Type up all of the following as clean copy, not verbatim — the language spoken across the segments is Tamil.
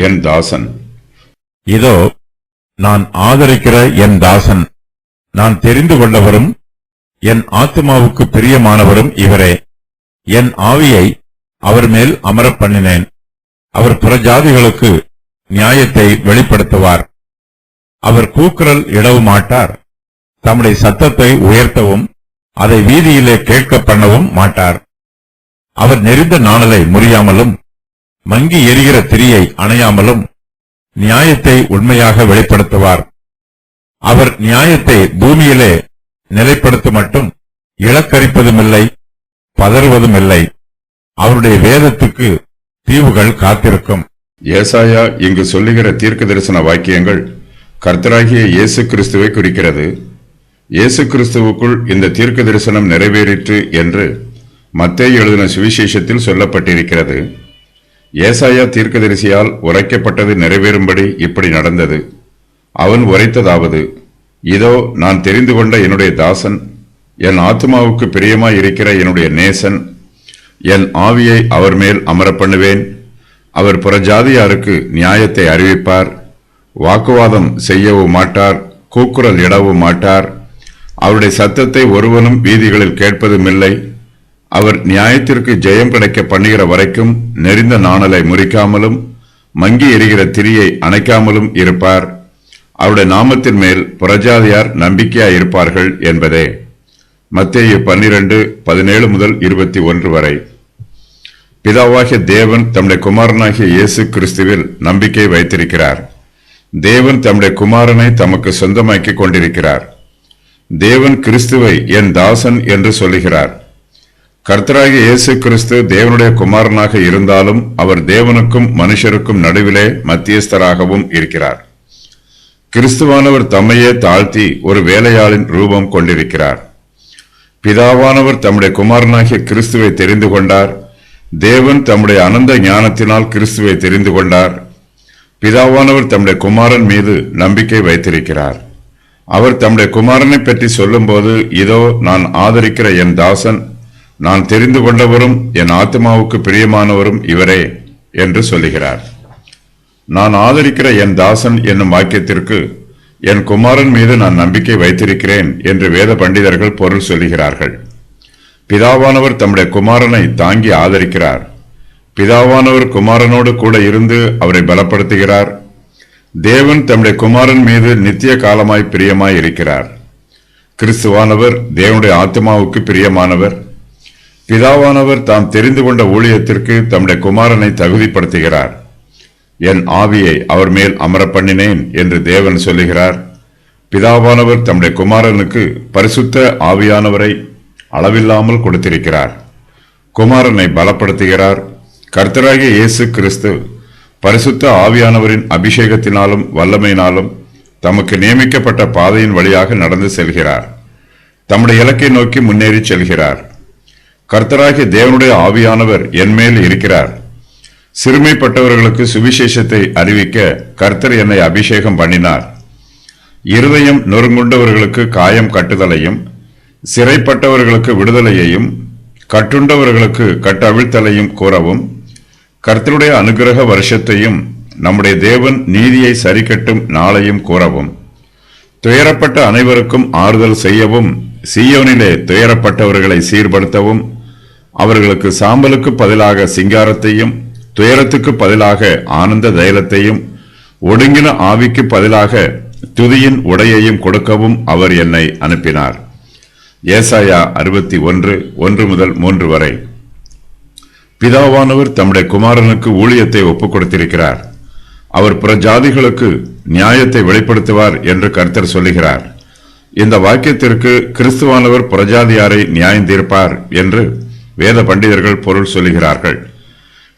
என் தாசன். இதோ நான் ஆதரிக்கிற என் தாசன், நான் தெரிந்து கொண்டவரும் என் ஆத்துமாவுக்கு பிரியமானவரும் இவரே. என் ஆவியை அவர் மேல் அமரப் பண்ணினேன். அவர் புறஜாதிகளுக்கு நியாயத்தை வெளிப்படுத்துவார். அவர் கூக்குரல் இடவும் மாட்டார். தம்முடைய சத்தத்தை உயர்த்தவும் அதை வீதியிலே கேட்க பண்ணவும் மாட்டார். அவர் நெறிந்த நாணலை முறியாமலும் மங்கி எரிகிற திரியை அணையாமலும் நியாயத்தை உண்மையாக வெளிப்படுத்துவார். அவர் நியாயத்தை பூமியிலே நிலைப்படுத்த மட்டும் இலக்கரிப்பதுமில்லை, பதறுவதுமில்லை. அவருடைய வேதத்துக்கு தீவுகள் காத்திருக்கும். ஏசாயா இங்கு சொல்லுகிற தீர்க்க தரிசன வாக்கியங்கள் கர்த்தராகிய இயேசு கிறிஸ்துவை குறிக்கிறது. இயேசு கிறிஸ்துவுக்குள் இந்த தீர்க்க தரிசனம் நிறைவேறிற்று என்று மத்தேயு எழுதின சுவிசேஷத்தில் சொல்லப்பட்டிருக்கிறது. ஏசாயா தீர்க்கதரிசியால் உரைக்கப்பட்டது நிறைவேறும்படி இப்படி நடந்தது. அவன் உரைத்ததாவது, இதோ நான் தெரிந்து கொண்ட என்னுடைய தாசன், என் ஆத்துமாவுக்கு பிரியமாய் இருக்கிற என்னுடைய நேசன், என் ஆவியை அவர் மேல் அமரப் பண்ணுவேன். அவர் புறஜாதியாருக்கு நியாயத்தை அறிவிப்பார். வாக்குவாதம் செய்யவும் மாட்டார், கூக்குரல் இடவும் மாட்டார். அவருடைய சத்தத்தை ஒருவனும் வீதிகளில் கேட்பதுமில்லை. அவர் நியாயத்திற்கு ஜெயம் கிடைக்க பண்ணுகிற வரைக்கும் நெறிந்த நாணலை முறிக்காமலும் மங்கி எரிகிற திரியை அணைக்காமலும் இருப்பார். அவருடைய நாமத்தின் மேல் புறஜாதியார் நம்பிக்கையாய் இருப்பார்கள் என்பதே. மத்தேயு 12:17 முதல் 21 வரை. பிதாவாகிய தேவன் தம்முடைய குமாரனாகிய இயேசு கிறிஸ்துவில் நம்பிக்கை வைத்திருக்கிறார். தேவன் தம்முடைய குமாரனை தமக்கு சொந்தமாக்கிக் கொண்டிருக்கிறார். தேவன் கிறிஸ்துவை என் தாசன் என்று சொல்லுகிறார். கர்த்தராகிய இயேசு கிறிஸ்து தேவனுடைய குமாரனாக இருந்தாலும் அவர் தேவனுக்கும் மனுஷருக்கும் நடுவிலே மத்தியஸ்தராகவும் இருக்கிறார். கிறிஸ்துவானவர் தம்மையே தாழ்த்தி ஒரு வேலையாளின் ரூபம் கொண்டிருக்கிறார். பிதாவானவர் தம்முடைய குமாரனாகிய கிறிஸ்துவை தெரிந்து கொண்டார். தேவன் தம்முடைய அனந்த ஞானத்தினால் கிறிஸ்துவை தெரிந்து கொண்டார். பிதாவானவர் தம்முடைய குமாரன் மீது நம்பிக்கை வைத்திருக்கிறார். அவர் தம்முடைய குமாரனை பற்றி சொல்லும்போது, இதோ நான் ஆதரிக்கிற என் தாசன், நான் தெரிந்து கொண்டவரும் என் ஆத்மாவுக்கு பிரியமானவரும் இவரே என்று சொல்லுகிறார். நான் ஆதரிக்கிற என் தாசன் என்னும் வாக்கியத்திற்கு என் குமாரன் மீது நான் நம்பிக்கை வைத்திருக்கிறேன் என்று வேத பண்டிதர்கள் பொருள் சொல்லுகிறார்கள். பிதாவானவர் தம்முடைய குமாரனை தாங்கி ஆதரிக்கிறார். பிதாவானவர் குமாரனோடு கூட இருந்து அவரை பலப்படுத்துகிறார். தேவன் தம்முடைய குமாரன் மீது நித்திய காலமாய் பிரியமாய் இருக்கிறார். கிறிஸ்துவானவர் தேவனுடைய ஆத்மாவுக்கு பிரியமானவர். பிதாவானவர் தாம் தெரிந்து கொண்ட ஊழியத்திற்கு தம்முடைய குமாரனை தகுதிப்படுத்துகிறார். என் ஆவியை அவர் மேல் அமரப் பண்ணினேன் என்று தேவன் சொல்லுகிறார். பிதாவானவர் தம்முடைய குமாரனுக்கு பரிசுத்த ஆவியானவரை அளவில்லாமல் கொடுத்திருக்கிறார். குமாரனை பலப்படுத்துகிறார். கர்த்தராகிய இயேசு கிறிஸ்து பரிசுத்த ஆவியானவரின் அபிஷேகத்தினாலும் வல்லமையினாலும் தமக்கு நியமிக்கப்பட்ட பாதையின் வழியாக நடந்து செல்கிறார். தம்முடைய இலக்கை நோக்கி முன்னேறி செல்கிறார். கர்த்தராகிய தேவனுடைய ஆவியானவர் என்மேல் இருக்கிறார். சிறுமைப்பட்டவர்களுக்கு சுவிசேஷத்தை அறிவிக்க கர்த்தர் என்னை அபிஷேகம் பண்ணினார். இருதயம் நொறுங்குண்டவர்களுக்கு காயம் கட்டுதலையும், சிறைப்பட்டவர்களுக்கு விடுதலையையும், கட்டுண்டவர்களுக்கு கட்டவிழ்த்தலையும் கூறவும், கர்த்தருடைய அனுக்கிரக வருஷத்தையும் நம்முடைய தேவன் நீதியை சரிக்கட்டும் நாளையும் கூறவும், துயரப்பட்ட அனைவருக்கும் ஆறுதல் செய்யவும், சீயோனிலே துயரப்பட்டவர்களை சீர்படுத்தவும், அவர்களுக்கு சாம்பலுக்கு பதிலாக சிங்காரத்தையும், துயரத்துக்கு பதிலாக ஆனந்த தைலத்தையும், ஒடுங்கின ஆவிக்கு பதிலாக துதியின் உடையையும் கொடுக்கவும் அவர் என்னை அனுப்பினார். ஏசாயா 61:1 முதல் 3 வரை. பிதாவானவர் தம்முடைய குமாரனுக்கு ஊழியத்தை ஒப்புக் கொடுத்திருக்கிறார். அவர் புறஜாதிகளுக்கு நியாயத்தை வெளிப்படுத்துவார் என்று கர்த்தர் சொல்லுகிறார். இந்த வாக்கியத்திற்கு கிறிஸ்துவானவர் புறஜாதியாரை நியாயம் தீர்ப்பார் என்று வேத பண்டிதர்கள் பொருள் சொல்லுகிறார்கள்.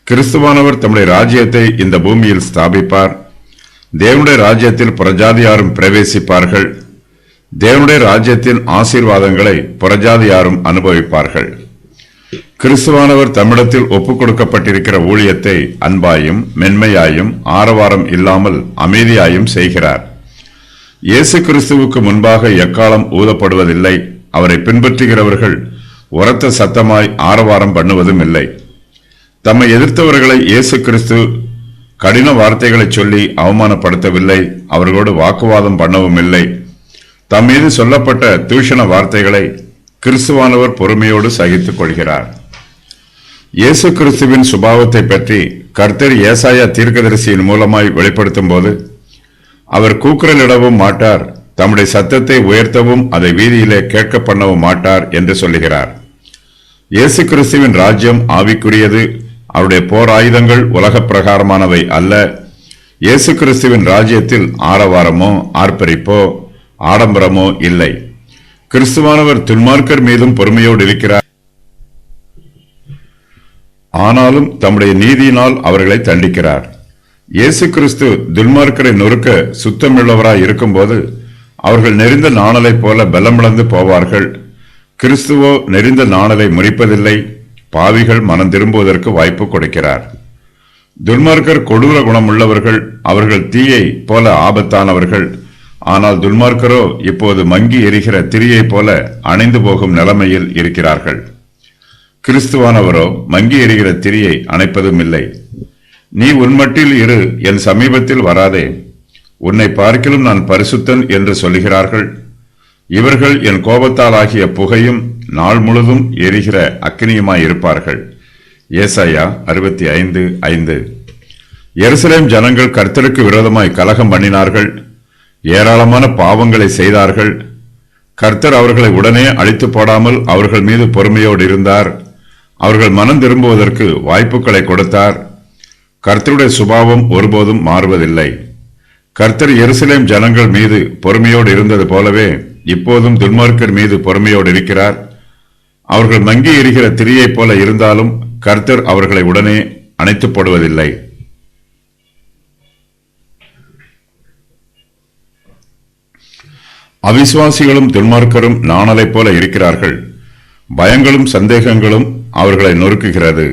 கிறிஸ்துவானவர் தம்முடைய ராஜ்யத்தை இந்த பூமியில் ஸ்தாபிப்பார். தேவனுடைய ராஜ்யத்தில் புறஜாதியாரும் பிரவேசிப்பார்கள். தேவனுடைய ராஜ்யத்தின் ஆசீர்வாதங்களை புறஜாதியாரும் அனுபவிப்பார்கள். கிறிஸ்துவானவர் தம்மிடத்தில் ஒப்புக் கொடுக்கப்பட்டிருக்கிற ஊழியத்தை அன்பாயும் மென்மையாயும் ஆரவாரம் இல்லாமல் அமைதியாயும் செய்கிறார். இயேசு கிறிஸ்துவுக்கு முன்பாக எக்காலம் ஊதப்படுவதில்லை. அவரை பின்பற்றுகிறவர்கள் உரத்த சத்தமாய் ஆரவாரம் பண்ணுவதும் இல்லை. தம்மை எதிர்த்தவர்களை இயேசு கிறிஸ்து கடின வார்த்தைகளை சொல்லி அவமானப்படுத்தவில்லை, அவர்களோடு வாக்குவாதம் பண்ணவும் இல்லை. தம் மீது சொல்லப்பட்ட தூஷண வார்த்தைகளை கிறிஸ்துவானவர் பொறுமையோடு சகித்துக் கொள்கிறார். இயேசு கிறிஸ்துவின் சுபாவத்தை பற்றி கர்த்தர் ஏசாயா தீர்க்கதரிசியின் மூலமாய் வெளிப்படுத்தும் போது, அவர் கூக்குரலிடவும் மாட்டார், தம்முடைய சத்தத்தை உயர்த்தவும் அதை வீதியிலே கேட்க பண்ணவும் மாட்டார் என்று சொல்லுகிறார். இயேசு கிறிஸ்துவின் ராஜ்யம் ஆவிக்குரியது. அவருடைய போர் ஆயுதங்கள் உலக பிரகாரமானவை அல்ல. இயேசு கிறிஸ்துவின் ராஜ்யத்தில் ஆரவாரமோ ஆர்ப்பரிப்போ ஆடம்பரமோ இல்லை. கிறிஸ்துவானவர் துன்மார்க்கர் மீதும் பொறுமையோடு இருக்கிறார். ஆனாலும் தம்முடைய நீதியினால் அவர்களை தண்டிக்கிறார். இயேசு கிறிஸ்து துன்மார்க்கரை நொறுக்க சுத்தமுள்ளவராய் இருக்கும்போது அவர்கள் நெறிந்த நாணலைப் போல பலமிழந்து போவார்கள். கிறிஸ்துவோ நெறிந்த நாணலை முறிப்பதில்லை. பாவிகள் மனம் திரும்புவதற்கு வாய்ப்பு கொடுக்கிறார். துன்மார்க்கர் கொடூர குணமுள்ளவர்கள், அவர்கள் தீயை போல ஆபத்தானவர்கள். ஆனால் துன்மார்க்கரோ இப்போது மங்கி எரிகிற திரியை போல அணைந்து போகும் நிலைமையில் இருக்கிறார்கள். கிறிஸ்துவானவரோ மங்கி எரிகிற திரியை அணைப்பதும் இல்லை. நீ உன்மட்டில் இரு, என் சமீபத்தில் வராதே, உன்னை பார்க்கிலும் நான் பரிசுத்தன் என்று சொல்லுகிறார்கள். இவர்கள் என் கோபத்தால் ஆகிய புகையும் நாள் முழுதும் எரிகிற அக்கினியுமாயிருப்பார்கள். ஏசாயா 65:5. எருசலேம் ஜனங்கள் கர்த்தருக்கு விரோதமாய் கலகம் பண்ணினார்கள், ஏராளமான பாவங்களை செய்தார்கள். கர்த்தர் அவர்களை உடனே அழித்து போடாமல் அவர்கள் மீது பொறுமையோடு இருந்தார். அவர்கள் மனம் திரும்புவதற்கு வாய்ப்புகளை கொடுத்தார். கர்த்தருடைய சுபாவம் ஒருபோதும் மாறுவதில்லை. கர்த்தர் எருசலேம் ஜனங்கள் மீது பொறுமையோடு இருந்தது போலவே இப்போதும் துன்மார்க்கர் மீது பொறுமையோடு இருக்கிறார். அவர்கள் மங்கி எரிகிற திரியைப் போல இருந்தாலும் கர்த்தர் அவர்களை உடனே அணைத்து போடுவதில்லை. அவிசுவாசிகளும் துன்மார்க்கரும் நாணலைப் போல இருக்கிறார்கள். பயங்களும் சந்தேகங்களும் அவர்களை நொறுக்குகிறது.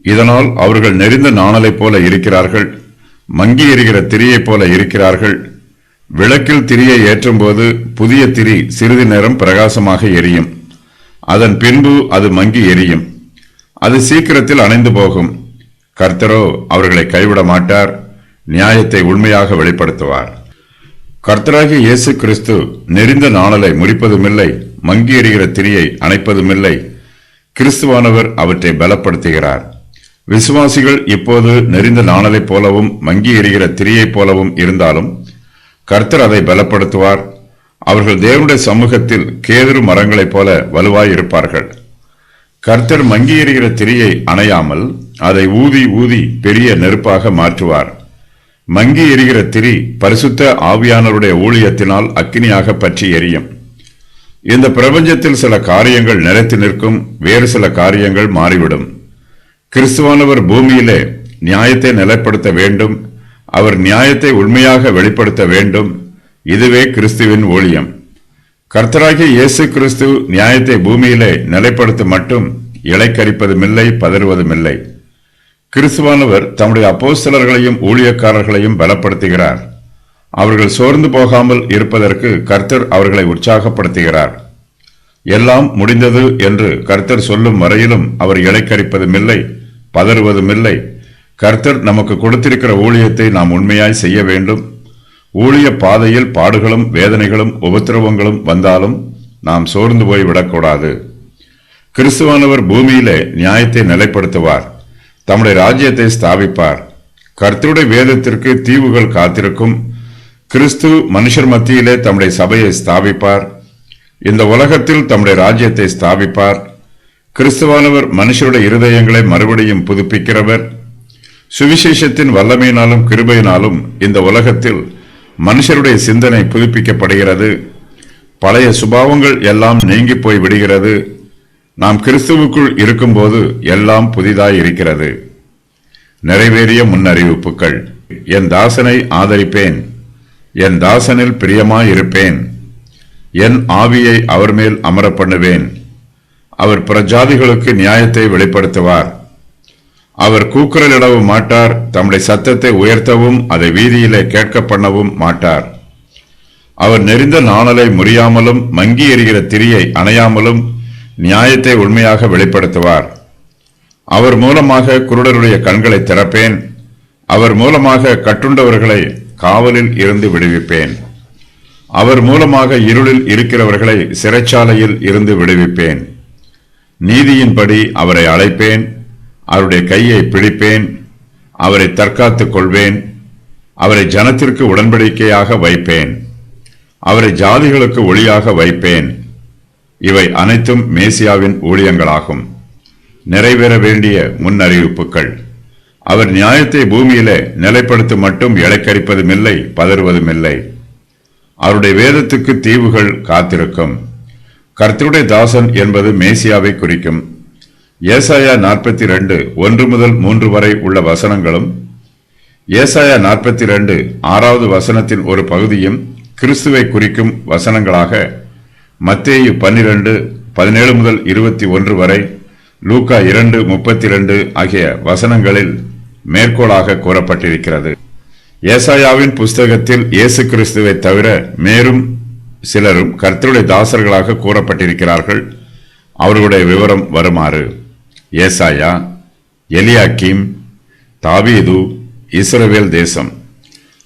இதனால் அவர்கள் நெறிந்த நாணலைப் போல இருக்கிறார்கள், மங்கி எரிகிற திரியைப் போல இருக்கிறார்கள். விளக்கில் திரியை ஏற்றும் போது புதிய திரி சிறிது நேரம் பிரகாசமாக எரியும். அதன் பின்பு அது மங்கி எரியும். அது சீக்கிரத்தில் அணைந்து போகும். கர்த்தரோ அவர்களை கைவிட மாட்டார், நியாயத்தை உண்மையாக வெளிப்படுத்துவார். கர்த்தராகிய இயேசு கிறிஸ்து நெறிந்த நாணலை முறிப்பதுமில்லை, மங்கி எரிகிற திரியை அணைப்பதுமில்லை. கிறிஸ்துவானவர் அவற்றை பலப்படுத்துகிறார். விசுவாசிகள் இப்போது நெறிந்த நாணலைப் போலவும் மங்கி எரிகிற திரியைப் போலவும் இருந்தாலும் கர்த்தர் அதை பலப்படுத்துவார். அவர்கள் தேவனுடைய சமூகத்தில் கேதுரு மரங்களைப் போல வலுவாய் இருப்பார்கள். கர்த்தர் மங்கி எரிகிற திரியை அணையாமல் அதை ஊதி ஊதி பெரிய நெருப்பாக மாற்றுவார். மங்கி எரிகிற திரி பரிசுத்த ஆவியானவருடைய ஊழியத்தினால் அக்கினியாக பற்றி எரியும். இந்த பிரபஞ்சத்தில் சில காரியங்கள் நிலைத்து நிற்கும், வேறு சில காரியங்கள் மாறிவிடும். கிறிஸ்துவானவர் பூமியிலே நியாயத்தை நிலைப்படுத்த வேண்டும். அவர் நியாயத்தை உண்மையாக வெளிப்படுத்த வேண்டும். இதுவே கிறிஸ்துவின் ஊழியம். கர்த்தராகிய இயேசு கிறிஸ்து நியாயத்தை பூமியிலே நிலைப்படுத்த மட்டும் இளைக்கரிப்பதுமில்லை, பதறுவதுமில்லை. கிறிஸ்துவானவர் தம்முடைய அப்போஸ்தலர்களையும் ஊழியக்காரர்களையும் பலப்படுத்துகிறார். அவர்கள் சோர்ந்து போகாமல் இருப்பதற்கு கர்த்தர் அவர்களை உற்சாகப்படுத்துகிறார். எல்லாம் முடிந்தது என்று கர்த்தர் சொல்லும் வரையிலும் அவர் இளைக்கரிப்பதுமில்லை, பதறுவதுமில்லை. கர்த்தர் நமக்கு கொடுத்திருக்கிற ஊழியத்தை நாம் உண்மையாய் செய்ய வேண்டும். ஊழிய பாதையில் பாடுகளும் வேதனைகளும் உபத்திரவங்களும் வந்தாலும் நாம் சோர்ந்து போய் விடக்கூடாது. கிறிஸ்துவானவர் பூமியிலே நியாயத்தை நிலைப்படுத்துவார், தம்முடைய ராஜ்யத்தை ஸ்தாபிப்பார். கர்த்தருடைய வேதத்திற்கு தீவுகள் காத்திருக்கும். கிறிஸ்து மனுஷர் மத்தியிலே தம்முடைய சபையை ஸ்தாபிப்பார். இந்த உலகத்தில் தம்முடைய ராஜ்யத்தை ஸ்தாபிப்பார். கிறிஸ்துவானவர் மனுஷருடைய இருதயங்களை மறுபடியும் புதுப்பிக்கிறவர். சுவிசேஷத்தின் வல்லமையினாலும் கிருபையினாலும் இந்த உலகத்தில் மனுஷருடைய சிந்தனை புதுப்பிக்கப்படுகிறது. பழைய சுபாவங்கள் எல்லாம் நீங்கி போய் விடுகிறது. நாம் கிறிஸ்துவுக்குள் இருக்கும்போது எல்லாம் புதிதாய் இருக்கிறது. நிறைவேறிய முன்னறிவிப்புகள். என் தாசனை ஆதரிப்பேன், என் தாசனில் பிரியமாயிருப்பேன். என் ஆவியை அவர் மேல் அமர பண்ணுவேன். அவர் பிரஜாதிகளுக்கு நியாயத்தை வெளிப்படுத்துவார். அவர் கூக்குரலிடவும் மாட்டார், தம்முடைய சத்தத்தை உயர்த்தவும் அதை வீதியிலே கேட்க பண்ணவும் மாட்டார். அவர் நெறிந்த நாணலை முறியாமலும் மங்கி எரிகிற திரியை அணையாமலும் நியாயத்தை உண்மையாக வெளிப்படுத்துவார். அவர் மூலமாக குருடருடைய கண்களை திறப்பேன். அவர் மூலமாக கட்டுண்டவர்களை காவலில் இருந்து விடுவிப்பேன். அவர் மூலமாக இருளில் இருக்கிறவர்களை சிறைச்சாலையில் இருந்து விடுவிப்பேன். நீதியின்படி அவரை அழைப்பேன். அவருடைய கையை பிடிப்பேன். அவரை தற்காத்துக் கொள்வேன். அவரை ஜனத்திற்கு உடன்படிக்கையாக வைப்பேன். அவரை ஜாதிகளுக்கு ஒளியாக வைப்பேன். இவை அனைத்தும் மேசியாவின் ஊழியங்களாகும். நிறைவேற வேண்டிய முன்னறிவிப்புகள். அவர் நியாயத்தை பூமியிலே நிலைப்படுத்த மட்டும் இளைக்கரிப்பதுமில்லை, பதறுவதுமில்லை. அவருடைய வேதத்துக்கு தீவுகள் காத்திருக்கும். கர்த்தருடைய தாசன் என்பது மேசியாவை குறிக்கும். ஏசாயா 42 1 முதல் 3 வரை உள்ள வசனங்களும், ஏசாயா 42 6வது வசனத்தின் ஒரு பகுதியும் கிறிஸ்துவை குறிக்கும் வசனங்களாக மத்தேயு 12 17 முதல் 21 வரை, லூக்கா 2:32 ஆகிய வசனங்களில் மேற்கோளாக கூறப்பட்டிருக்கிறது. ஏசாயாவின் புஸ்தகத்தில் இயேசு கிறிஸ்துவை தவிர மேலும் சிலரும் கர்த்தருடைய தாசர்களாக கூறப்பட்டிருக்கிறார்கள். அவர்களுடைய விவரம் வருமாறு: ஏசாயா, எலியாக்கீம், தாவீது, இஸ்ரவேல் தேசம்.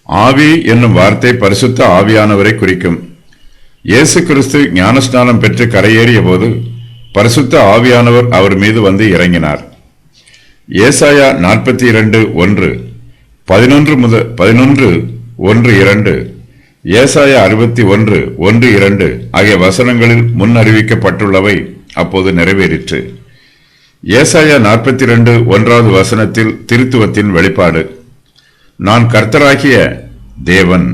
ஆவி என்னும் வார்த்தை பரிசுத்த ஆவியானவரை குறிக்கும். இயேசு கிறிஸ்து ஞானஸ்நானம் பெற்று கரையேறிய போது பரிசுத்த ஆவியானவர் அவர் மீது வந்து இறங்கினார். ஏசாயா 42:1, 11:1-2, ஏசாயா 61:1-2 ஆகிய வசனங்களில் முன் அறிவிக்கப்பட்டுள்ளவை அப்போது நிறைவேறிற்று. ஏசாயா 42:1வது வசனத்தில் திருத்துவத்தின் வெளிப்பாடு: நான் கர்த்தராகிய தேவன்,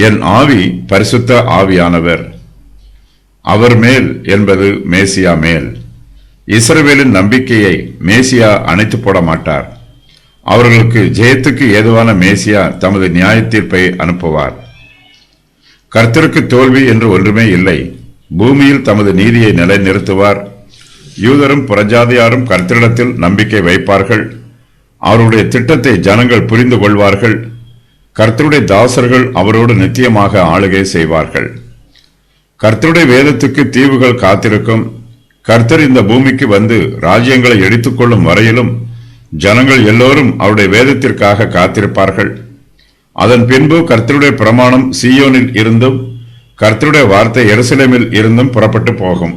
என் ஆவி பரிசுத்த ஆவியானவர். அவர் மேல் என்பது மேசியா மேல். இஸ்ரவேலின் நம்பிக்கையை மேசியா அணைத்து போட மாட்டார். அவர்களுக்கு ஜெயத்துக்கு ஏதுவான மேசியா தமது நியாய தீர்ப்பை அனுப்புவார். கர்த்தருக்கு தோல்வி என்று ஒன்றுமே இல்லை. பூமியில் தமது நீதியை நிலைநிறுத்துவார். யூதரும் புறஜாதியாரும் கர்த்தரிடத்தில் நம்பிக்கை வைப்பார்கள். அவருடைய திட்டத்தை ஜனங்கள் புரிந்து கொள்வார்கள். கர்த்தருடைய தாசர்கள் அவரோடு நித்தியமாக ஆளுகை செய்வார்கள். கர்த்தருடைய வேதத்துக்கு தீவுகள் காத்திருக்கும். கர்த்தர் இந்த பூமிக்கு வந்து ராஜ்யங்களை எடுத்துக்கொள்ளும் வரையிலும் ஜனங்கள் எல்லோரும் அவருடைய வேதத்திற்காக காத்திருப்பார்கள். அதன் பின்பு கர்த்தருடைய பிரமாணம் சீயோனில் இருந்தும் கர்த்தருடைய வார்த்தை எருசலேமில் இருந்தும் புறப்பட்டு போகும்.